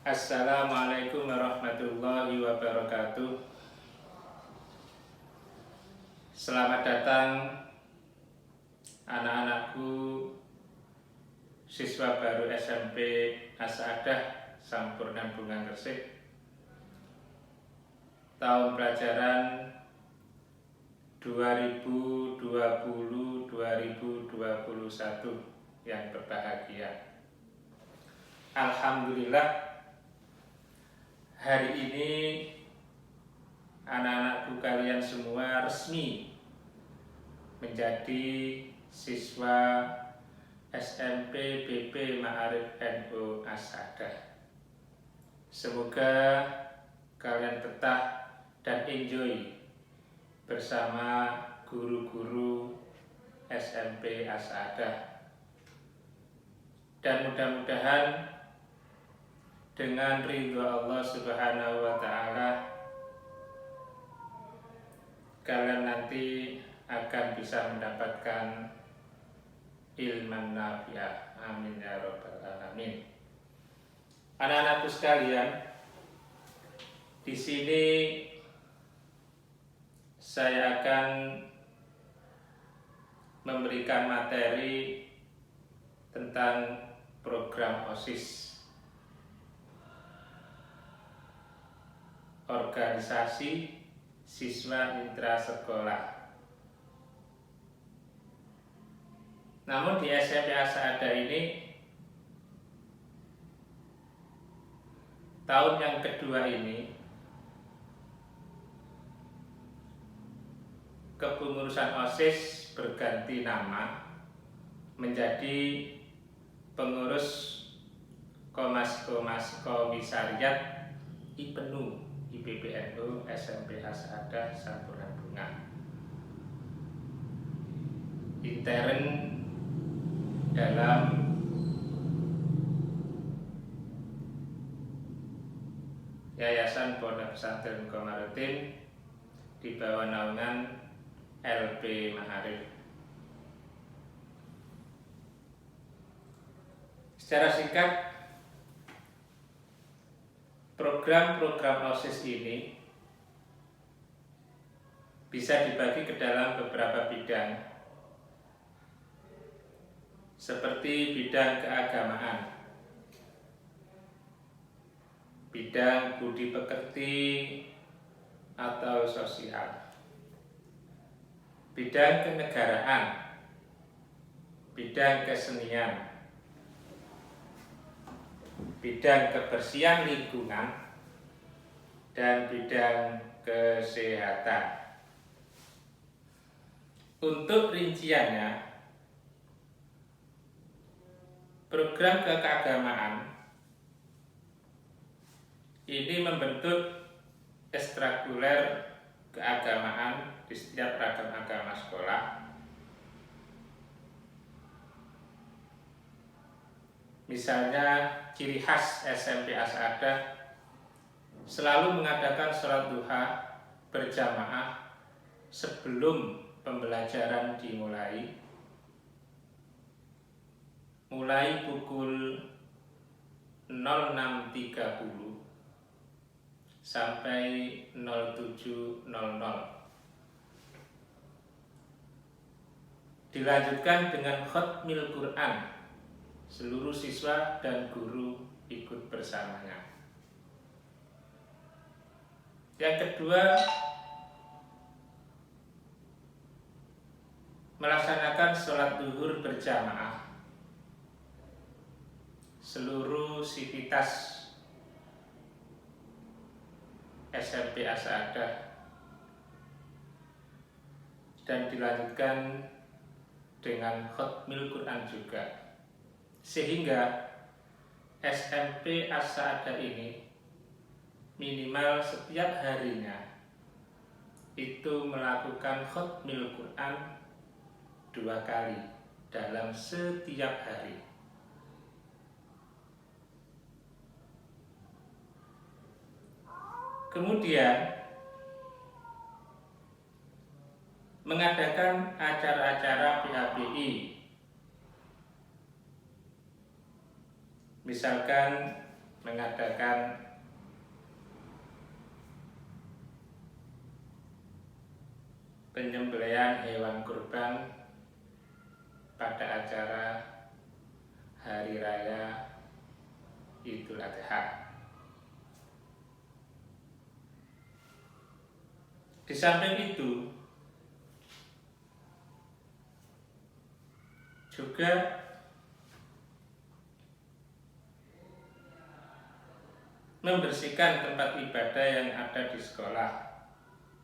Assalamualaikum warahmatullahi wabarakatuh. Selamat datang anak-anakku, siswa baru SMP As-Saadah Sampurnan Bunga Gresik, tahun pelajaran 2020-2021 yang berbahagia. Alhamdulillah, hari ini anak-anakku kalian semua resmi menjadi siswa SMP BP Ma'arif NU As-Saadah. Semoga kalian betah dan enjoy bersama guru-guru SMP As-Saadah, dan mudah-mudahan dengan ridho Allah Subhanahu wa Ta'ala kalian nanti akan bisa mendapatkan ilman nafi'ah. Amin ya rabbal alamin. Anak-anakku sekalian, di sini saya akan memberikan materi tentang program OSIS, organisasi siswa intrasekolah. Namun di SMP As-Saadah ini, tahun yang kedua ini, kepengurusan OSIS berganti nama menjadi pengurus komisariat IPNU IPBNU SMP As-Saadah Sampurnan Bunga. Intern dalam Yayasan Pondok Pesantren Komarudin di bawah naungan LP Ma'arif. Secara singkat, program-program OSIS ini bisa dibagi ke dalam beberapa bidang, seperti bidang keagamaan, bidang budi pekerti atau sosial, bidang kenegaraan, bidang kesenian, bidang kebersihan lingkungan, dan bidang kesehatan. Untuk rinciannya, program keagamaan ini membentuk ekstrakurikuler keagamaan di setiap ragam agama sekolah. Misalnya, ciri khas SMP As-Saadah selalu mengadakan sholat duha berjamaah sebelum pembelajaran dimulai, mulai pukul 06.30 sampai 07.00. Dilanjutkan dengan khatmil Quran. Seluruh siswa dan guru ikut bersamanya. Yang kedua, melaksanakan sholat zuhur berjamaah. Seluruh sivitas SMP As-Saadah, dan dilanjutkan dengan khatmil Quran juga. Sehingga SMP As-Saadah ini minimal setiap harinya itu melakukan khatmil Quran 2 kali dalam setiap hari. Kemudian mengadakan acara-acara PABI, misalkan mengadakan penyembelihan hewan kurban pada acara Hari Raya Idul Adha. Di samping itu juga membersihkan tempat ibadah yang ada di sekolah,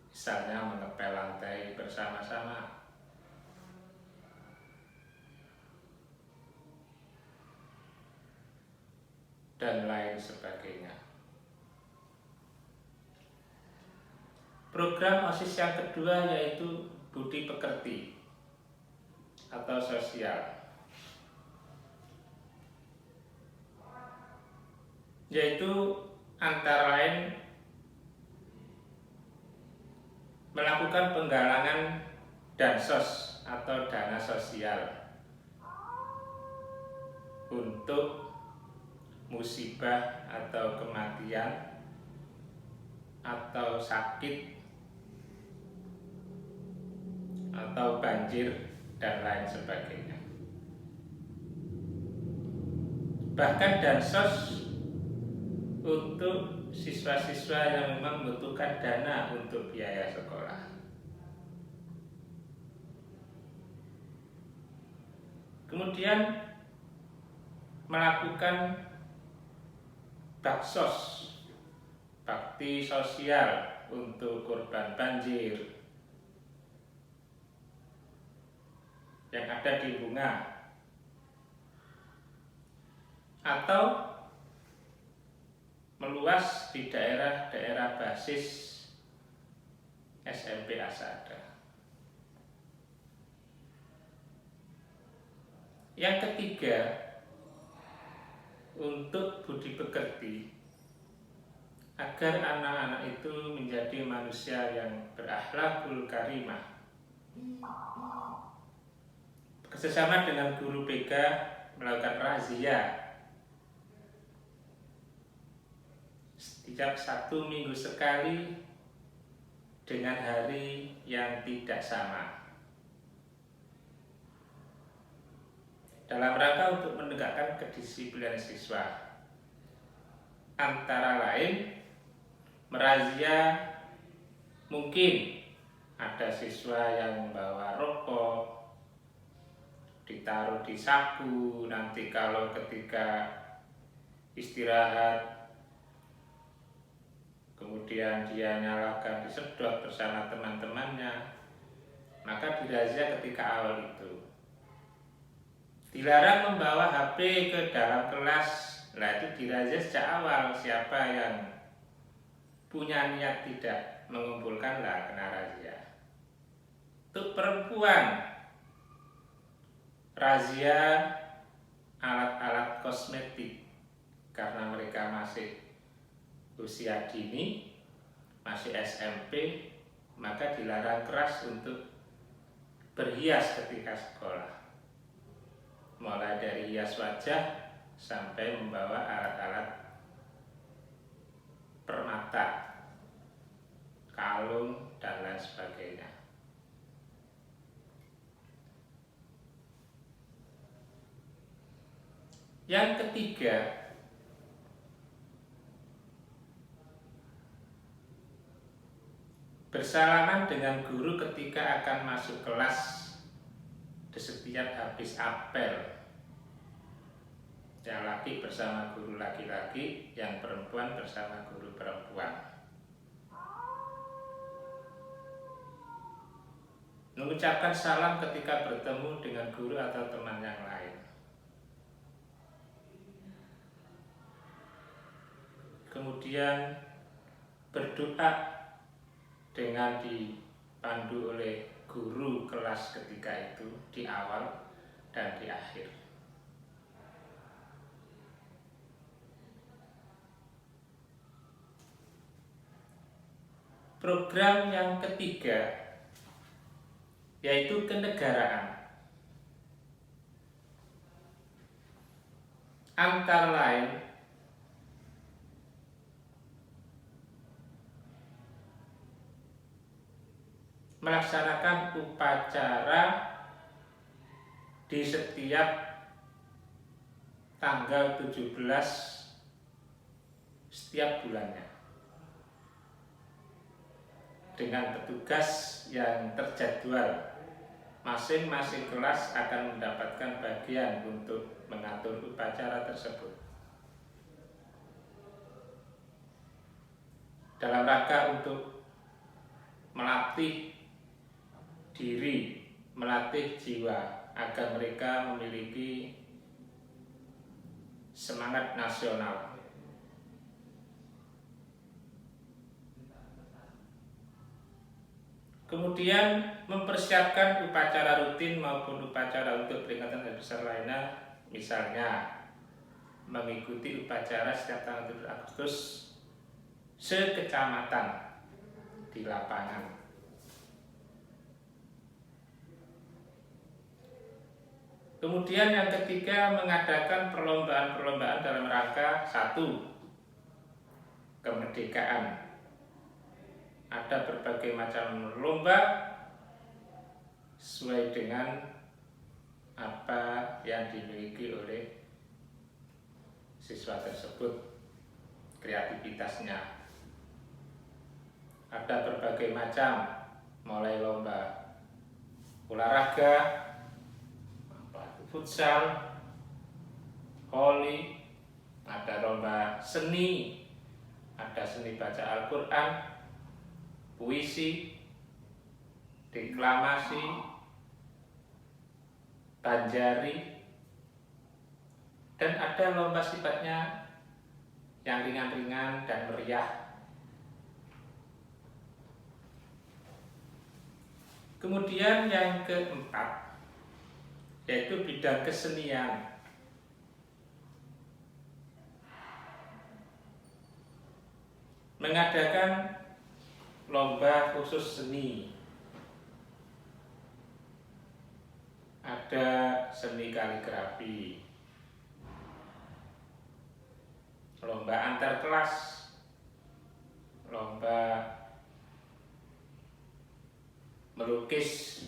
misalnya mengepel lantai bersama-sama, dan lain sebagainya. Program OSIS yang kedua yaitu budi pekerti atau sosial, yaitu antara lain melakukan penggalangan dansos atau dana sosial untuk musibah atau kematian atau sakit atau banjir dan lain sebagainya. Bahkan dansos untuk siswa-siswa yang memang membutuhkan dana untuk biaya sekolah. Kemudian melakukan baksos, bakti sosial untuk korban banjir yang ada di Bunga, atau meluas di daerah-daerah basis SMP Asada. Yang ketiga, untuk budi pekerti, agar anak-anak itu menjadi manusia yang berakhlakul karimah. Bekerjasama dengan guru PK melakukan razia setiap 1 minggu sekali dengan hari yang tidak sama, dalam rangka untuk menegakkan kedisiplinan siswa. Antara lain merazia mungkin ada siswa yang membawa rokok ditaruh di saku, nanti kalau ketika istirahat kemudian dia nyalakan disedot bersama teman-temannya, maka dirazia ketika awal itu. Dilarang membawa HP ke dalam kelas, nah itu dirazia sejak awal. Siapa yang punya niat tidak mengumpulkan, lah kena razia. Untuk perempuan, razia alat-alat kosmetik, karena mereka masih usia dini, masih SMP, maka dilarang keras untuk berhias ketika sekolah, mulai dari hias wajah sampai membawa alat-alat permata, kalung, dan lain sebagainya. Yang ketiga, bersalaman dengan guru ketika akan masuk kelas di setiap habis apel. Yang laki bersama guru laki-laki, yang perempuan bersama guru perempuan. Mengucapkan salam ketika bertemu dengan guru atau teman yang lain. Kemudian berdoa dengan dipandu oleh guru kelas ketika itu di awal dan di akhir. Program yang ketiga yaitu kenegaraan. Antara lain melaksanakan upacara di setiap tanggal 17 setiap bulannya dengan petugas yang terjadwal. Masing-masing kelas akan mendapatkan bagian untuk mengatur upacara tersebut. Dalam rangka untuk melatih diri, melatih jiwa agar mereka memiliki semangat nasional. Kemudian mempersiapkan upacara rutin maupun upacara untuk peringatan hari besar lainnya, misalnya mengikuti upacara setiap tanggal 7 Agustus sekecamatan di lapangan. Kemudian yang ketiga, mengadakan perlombaan-perlombaan dalam rangka 1. Kemerdekaan. Ada berbagai macam lomba sesuai dengan apa yang dimiliki oleh siswa tersebut, kreativitasnya. Ada berbagai macam, mulai lomba olahraga, futsal, voli, ada lomba seni, ada seni baca Al-Quran, puisi, deklamasi, banjari, dan ada lomba sifatnya yang ringan-ringan dan meriah. Kemudian yang keempat, yaitu bidang kesenian. Mengadakan lomba khusus seni. Ada seni kaligrafi, lomba antar kelas, lomba melukis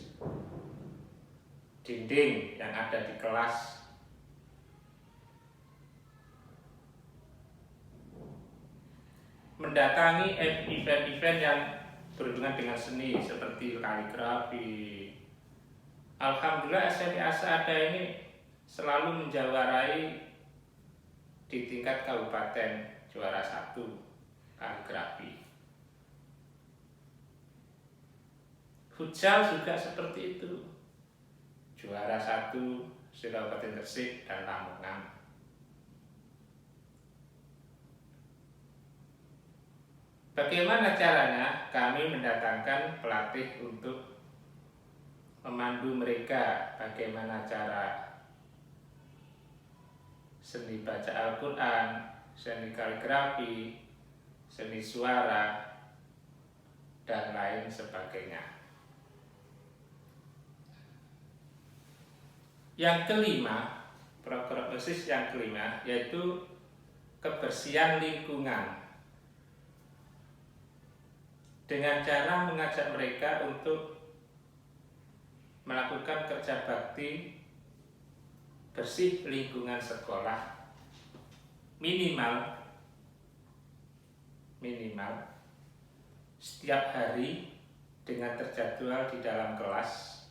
dinding yang ada di kelas, mendatangi event-event yang berhubungan dengan seni seperti kaligrafi. Alhamdulillah SMP Asa Ada ini selalu menjuarai di tingkat kabupaten, juara 1 kaligrafi. Futsal juga seperti itu, juara 1 Kabupaten Gresik dan Lamongan. Bagaimana caranya? Kami mendatangkan pelatih untuk memandu mereka bagaimana cara seni baca Al-Quran, seni kaligrafi, seni suara, dan lain sebagainya. Yang kelima, program OSIS yang kelima, yaitu kebersihan lingkungan. Dengan cara mengajak mereka untuk melakukan kerja bakti bersih lingkungan sekolah minimal setiap hari dengan terjadwal di dalam kelas,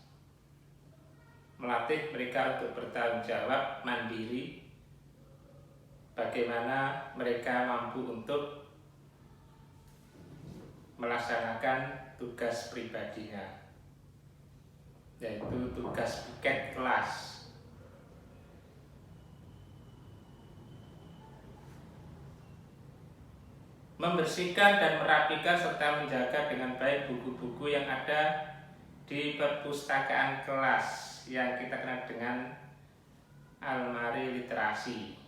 melatih mereka untuk bertanggung jawab mandiri, bagaimana mereka mampu untuk melaksanakan tugas pribadinya, yaitu tugas piket kelas. Membersihkan dan merapikan serta menjaga dengan baik buku-buku yang ada di perpustakaan kelas yang kita kenal dengan almari literasi,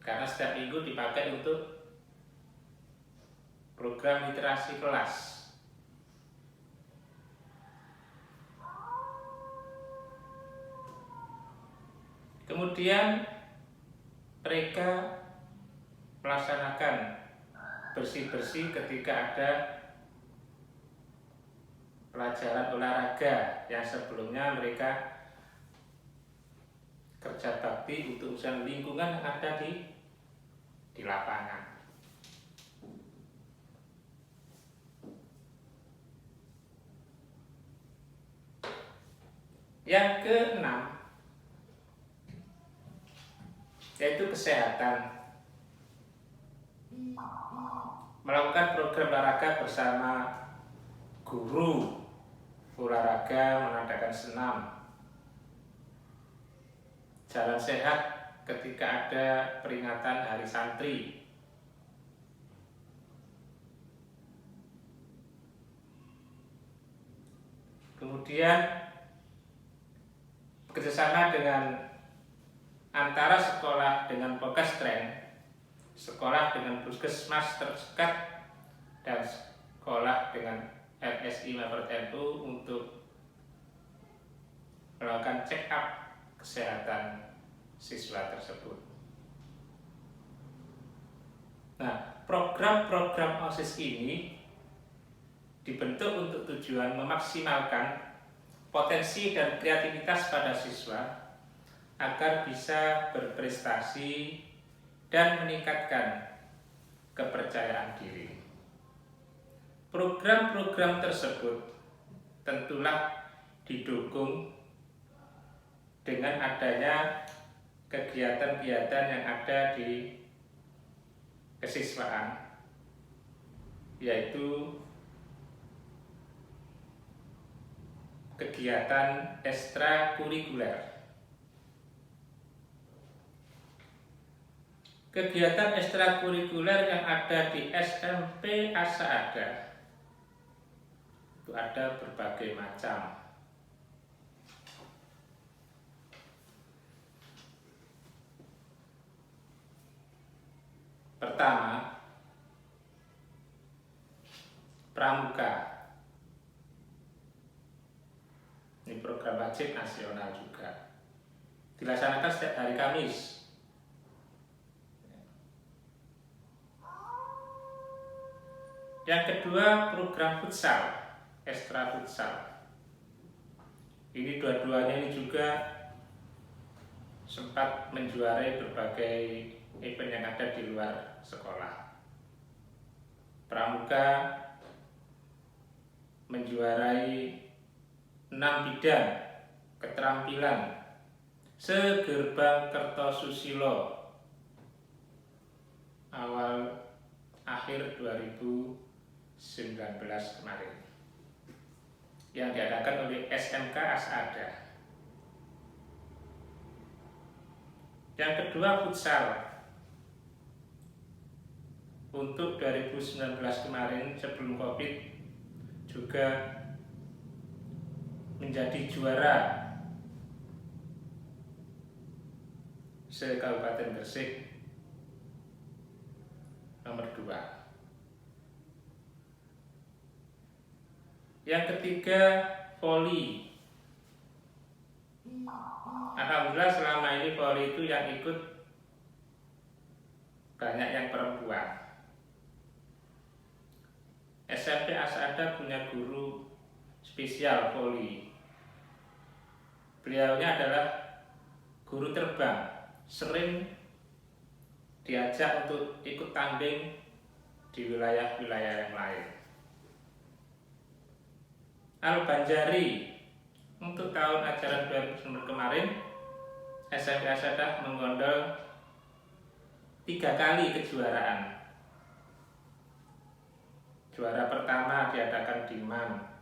karena setiap minggu dipakai untuk program literasi kelas. Kemudian mereka melaksanakan bersih-bersih ketika ada pelajaran olahraga yang sebelumnya mereka kerja bakti untuk urusan lingkungan yang ada di lapangan. Yang keenam yaitu kesehatan. Melakukan program olahraga bersama guru olahraga, mengadakan senam, jalan sehat ketika ada peringatan Hari Santri. Kemudian bekerjasama dengan antara sekolah dengan Pokestren, sekolah dengan puskesmas terdekat, dan sekolah dengan RSI Mapert NU untuk melakukan check up kesehatan siswa tersebut. Nah, program-program OSIS ini dibentuk untuk tujuan memaksimalkan potensi dan kreativitas pada siswa agar bisa berprestasi dan meningkatkan kepercayaan diri. Program-program tersebut tentulah didukung dengan adanya kegiatan-kegiatan yang ada di kesiswaan, yaitu kegiatan ekstrakurikuler. Kegiatan ekstrakurikuler yang ada di SMP Asaada itu ada berbagai macam. Pertama, pramuka. Ini program wajib nasional juga. Dilaksanakan setiap hari Kamis. Yang kedua, program futsal, ekstra futsal. Ini dua-duanya ini juga sempat menjuarai berbagai event yang ada di luar sekolah. Pramuka menjuarai 6 bidang keterampilan segerbang Kertosusilo akhir 2019 kemarin yang diadakan oleh SMK Asaada. Yang kedua, futsal. Untuk 2019 kemarin sebelum Covid juga menjadi juara se-Kabupaten Gresik nomor 2. Yang ketiga, voli. Alhamdulillah selama ini voli itu yang ikut banyak yang perempuan. SMP Asaada punya guru spesial voli. Beliaunya adalah guru terbang, sering diajak untuk ikut tanding di wilayah-wilayah yang lain. Al-Banjari, untuk tahun ajaran 2019 kemarin SMP Asaada menggondol 3 kali kejuaraan. Juara pertama diadakan di MAN,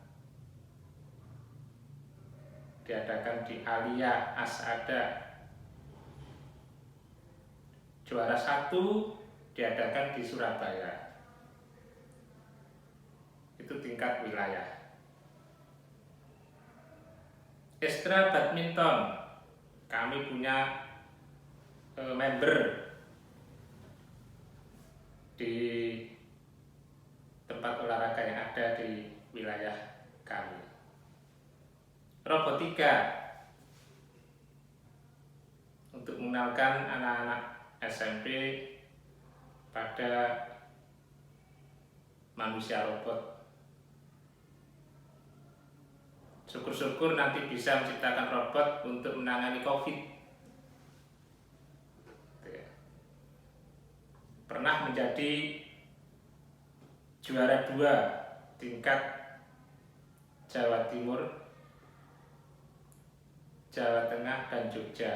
diadakan di Alia Asaada. Juara 1 diadakan di Surabaya. Itu tingkat wilayah. Ekstra badminton, kami punya member di tempat olahraga yang ada di wilayah kami. Robotika, untuk mengenalkan anak-anak SMP pada manusia robot. syukur-syukur nanti bisa menciptakan robot untuk menangani COVID. Pernah menjadi juara 2 tingkat Jawa Timur, Jawa Tengah, dan Jogja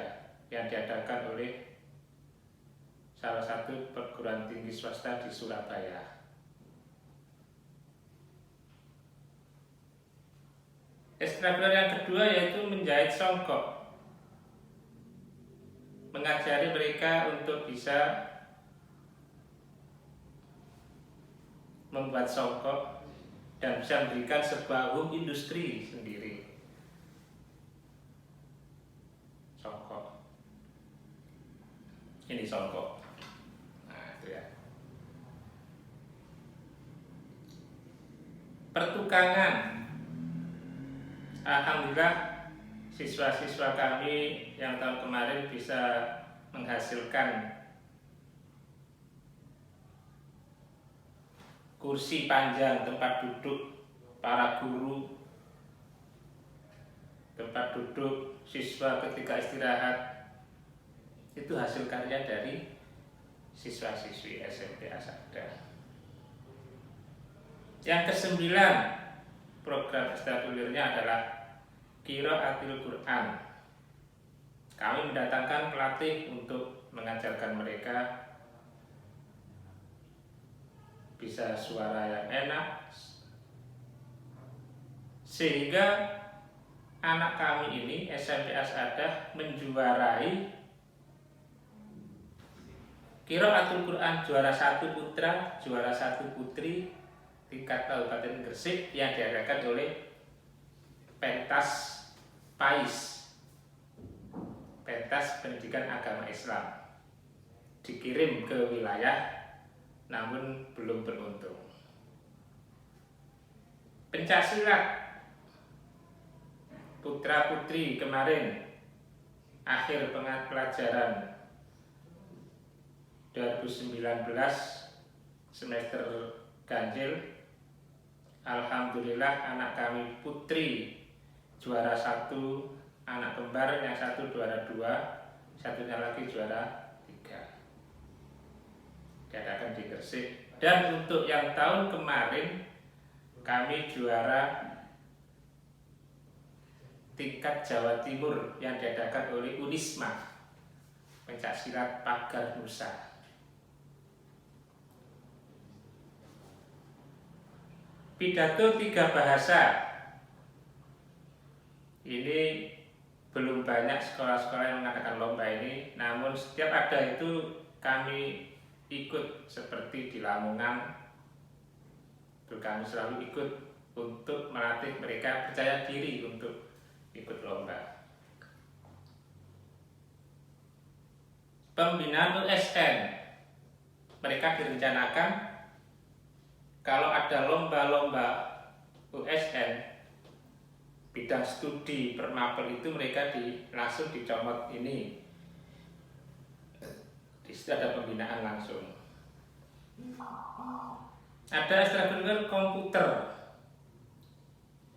yang diadakan oleh salah satu perguruan tinggi swasta di Surabaya. Ekstrakurikuler yang kedua yaitu menjahit songkok, mengajari mereka untuk bisa membuat songkok dan bisa mendirikan sebuah home industri sendiri. Songkok, ini songkok. Nah, itu ya. Pertukangan. Alhamdulillah siswa-siswa kami yang tahun kemarin bisa menghasilkan kursi panjang tempat duduk para guru, tempat duduk siswa ketika istirahat. Itu hasil karya dari siswa-siswi SMP Asada. Yang ke-9 program ekstrakurikulernya adalah Qiraatul Quran. Kami mendatangkan pelatih untuk mengajarkan mereka bisa suara yang enak, sehingga anak kami ini SMP Asada menjuarai Qiraatul Quran juara 1 putra, juara 1 putri tingkat Kabupaten Gresik yang diadakan oleh Pentas PAIS, Pentas Pendidikan Agama Islam, dikirim ke wilayah namun belum beruntung. Pencaksilat putra putri kemarin akhir pelajaran 2019 semester ganjil. Alhamdulillah anak kami putri juara 1, anak kembar yang satu juara 2, satunya lagi juara 3. Diadakan di Gresik. Dan untuk yang tahun kemarin kami juara tingkat Jawa Timur yang diadakan oleh Unisma, pencaksilat Pagar Nusa. Pidato 3 bahasa. Ini belum banyak sekolah-sekolah yang mengadakan lomba ini, namun setiap ada itu kami ikut. Seperti di Lamongan itu kami selalu ikut untuk melatih mereka percaya diri untuk ikut lomba. Pembinaan USN, mereka direncanakan kalau ada lomba-lomba USN bidang studi permapel itu mereka langsung dicomot ini. Di situ ada pembinaan langsung. Ada ekstrakurikuler komputer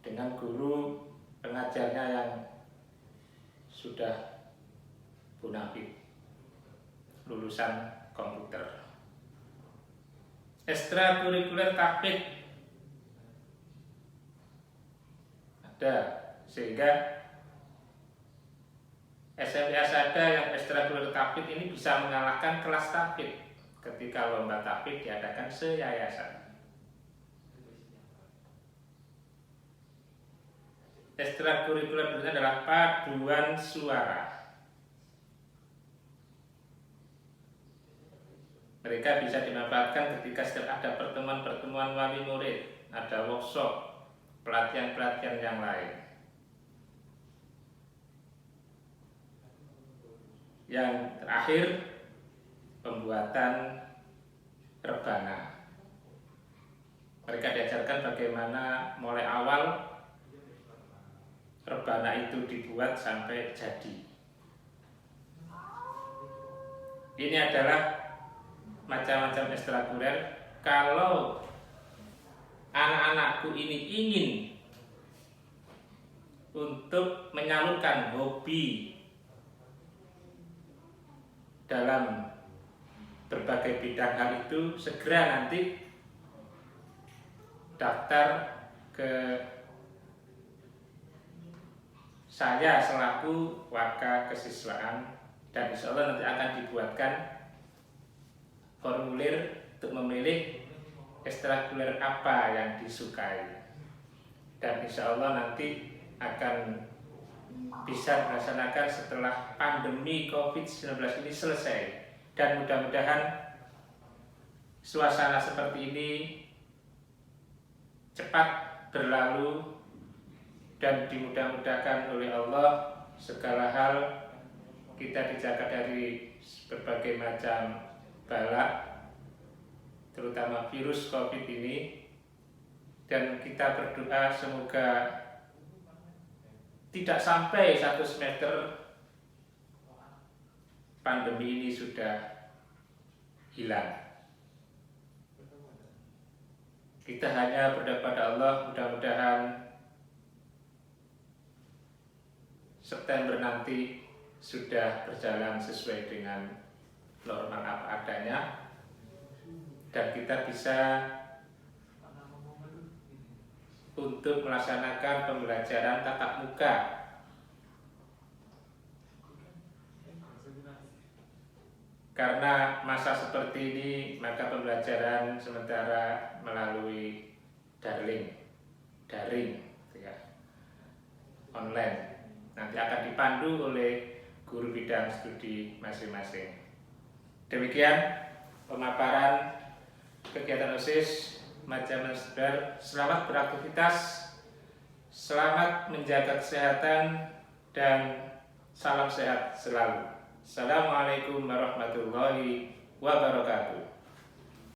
dengan guru pengajarnya yang sudah bonafit, lulusan komputer. Ekstrakurikuler tahfidz ada, sehingga SMP Asada yang ekstrakurikuler tahfidz ini bisa mengalahkan kelas tahfidz ketika lomba tahfidz diadakan se-yayasan. Ekstrakurikuler berikutnya adalah paduan suara. Mereka bisa dimanfaatkan ketika setiap ada pertemuan-pertemuan wali murid, ada workshop, pelatihan-pelatihan yang lain. Yang terakhir, pembuatan rebana. Mereka diajarkan bagaimana mulai awal rebana itu dibuat sampai jadi. Ini adalah macam-macam ekstrakurikuler. Kalau anak-anakku ini ingin untuk menyalurkan hobi dalam berbagai bidang hal itu, segera nanti daftar ke saya selaku warga kesiswaan, dan insya Allah nanti akan dibuatkan formulir untuk memilih ekstrakurikuler apa yang disukai, dan insya Allah nanti akan bisa dilaksanakan setelah pandemi COVID-19 ini selesai, dan mudah-mudahan suasana seperti ini cepat berlalu dan dimudah-mudahkan oleh Allah segala hal, kita dijaga dari berbagai macam bala, terutama virus COVID ini, dan kita berdoa semoga tidak sampai 1 semester pandemi ini sudah hilang. Kita hanya berdoa pada Allah, mudah-mudahan September nanti sudah berjalan sesuai dengan normal apa adanya, dan kita bisa untuk melaksanakan pembelajaran tatap muka. Karena masa seperti ini, maka pembelajaran sementara melalui daring ya, online. Nanti akan dipandu oleh guru bidang studi masing-masing. Demikian pemaparan kegiatan OSIS Manajemen Sebar. Selamat beraktivitas, selamat menjaga kesehatan, dan salam sehat selalu. Assalamualaikum warahmatullahi wabarakatuh.